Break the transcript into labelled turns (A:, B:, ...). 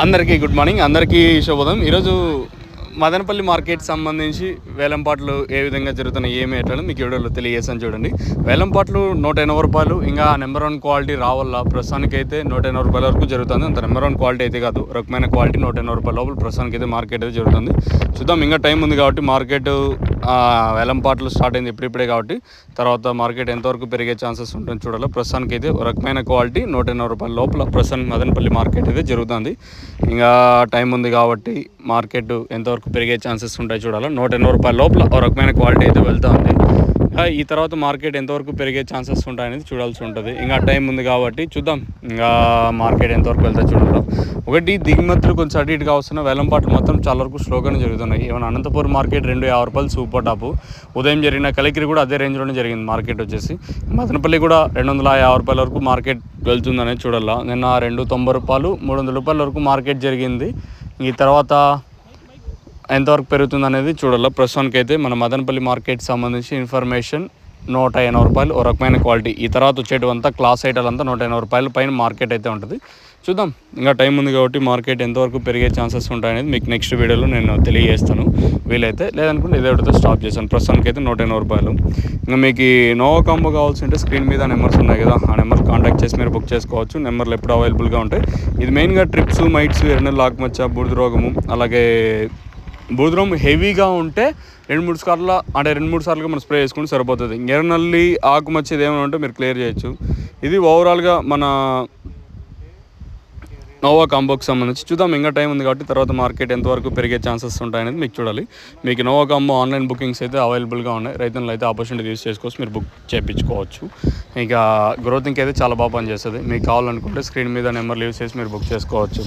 A: అందరికీ good morning, అందరికీ శుభోదయం. ఈరోజు మదనపల్లి మార్కెట్ సంబంధించి వేలంపాట్లు ఏ విధంగా జరుగుతున్నాయి, ఏమి ఎట్లా మీకు వీడియోలో తెలియజేసాను చూడండి. వేలంపాట్లు 180 రూపాయలు, ఇంకా నెంబర్ 1 క్వాలిటీ రావాల. ప్రస్తుతానికి అయితే 180 రూపాయల వరకు జరుగుతుంది. అంత నెంబర్ 1 క్వాలిటీ అయితే కాదు, రకమైన క్వాలిటీ 180 రూపాయల లోపల ప్రస్తుతానికి అయితే మార్కెట్ అయితే జరుగుతుంది. చూద్దాం, ఇంకా టైం ఉంది కాబట్టి మార్కెట్ వేలంపాట్లు స్టార్ట్ అయింది ఇప్పుడిప్పుడే కాబట్టి తర్వాత మార్కెట్ ఎంతవరకు పెరిగే ఛాన్సెస్ ఉంటుంది చూడాలి. ప్రస్తుతానికి అయితే రకమైన క్వాలిటీ 180 రూపాయల లోపల ప్రస్తుతానికి మదనపల్లి మార్కెట్ అయితే జరుగుతుంది. ఇంకా టైం ఉంది కాబట్టి మార్కెట్ ఎంతవరకు పెరిగే ఛాన్సెస్ ఉంటాయి చూడాలి. 180 రూపాయల లోపల ఒక రకమైన క్వాలిటీ అయితే వెళ్తూ ఉంది. ఈ తర్వాత మార్కెట్ ఎంతవరకు పెరిగే ఛాన్సెస్ ఉంటాయనేది చూడాల్సి ఉంటుంది. ఇంకా టైం ఉంది కాబట్టి చూద్దాం, ఇంకా మార్కెట్ ఎంతవరకు వెళ్తా చూడాలి. ఒకటి దిగుమతులు కొంచెం అటు ఇటుగా వస్తున్న వేలంపాట్లు మొత్తం చాలా వరకు స్లోగానే జరుగుతున్నాయి. ఏమైనా అనంతపురం మార్కెట్ 250 రూపాయలు సూపర్ టాపు. ఉదయం జరిగిన కలికిరి కూడా అదే రేంజ్లోనే జరిగింది మార్కెట్ వచ్చేసి. మదనపల్లి కూడా 250 రూపాయల వరకు మార్కెట్ వెళ్తుందనేది చూడాలా. నిన్న 290 రూపాయలు 300 రూపాయల వరకు మార్కెట్ జరిగింది. ఈ తర్వాత ఎంతవరకు పెరుగుతుంది అనేది చూడాలి. ప్రస్తుతానికి అయితే మన మదనపల్లి మార్కెట్ సంబంధించి ఇన్ఫర్మేషన్ 180 రూపాయలు ఒక రకమైన క్వాలిటీ. ఈ తర్వాత వచ్చేటివంతా క్లాస్ ఐటాలు అంతా 180 రూపాయల పైన మార్కెట్ అయితే ఉంటుంది. చూద్దాం, ఇంకా టైం ఉంది కాబట్టి మార్కెట్ ఎంతవరకు పెరిగే ఛాన్సెస్ ఉంటాయనేది మీకు నెక్స్ట్ వీడియోలో నేను తెలియజేస్తాను వీలైతే. లేదనుకుంటే ఇదే ఒకటితో స్టాప్ చేశాను. ప్రస్తుతానికి అయితే 180 రూపాయలు. ఇంకా మీకు నోవా కాంబో కావాల్సి ఉంటే స్క్రీన్ మీద నెంబర్స్ ఉన్నాయి కదా, ఆ నెంబర్ కాంటాక్ట్ చేసి మీరు బుక్ చేసుకోవచ్చు. నెంబర్లు ఎప్పుడు అవైలబుల్గా ఉంటాయి. ఇది మెయిన్గా ట్రిప్స్, మైట్స్, ఎర్నల్ ఆకుమచ్చ, బూడిద రోగము, అలాగే బూడిదరోగం హెవీగా ఉంటే 2-3 సార్లుగా మనం స్ప్రే చేసుకుంటే సరిపోతుంది. ఎర్రనల్లి ఆకుమచ్చ ఏమైనా ఉంటే మీరు క్లియర్ చేయొచ్చు. ఇది ఓవరాల్గా మన నోవా కాంబోకి సంబంధించి. చూద్దాం, ఇంకా టైం ఉంది కాబట్టి తర్వాత మార్కెట్ ఎంతవరకు పెరిగే ఛాన్సెస్ ఉంటాయనేది మీకు చూడాలి. మీకు నోవా కాంబో ఆన్లైన్ బుకింగ్స్ అయితే అవైలబుల్గా ఉన్నాయి. రైతులను అయితే ఆపర్చునిటీ యూస్ చేసుకోవచ్చు, మీరు బుక్ చేయించుకోవచ్చు. ఇంకా గ్రోతింగ్ అయితే చాలా బాగా పనిచేస్తుంది. మీకు కావాలనుకుంటే స్క్రీన్ మీద నెంబర్లు యూస్ చేసి మీరు బుక్ చేసుకోవచ్చు.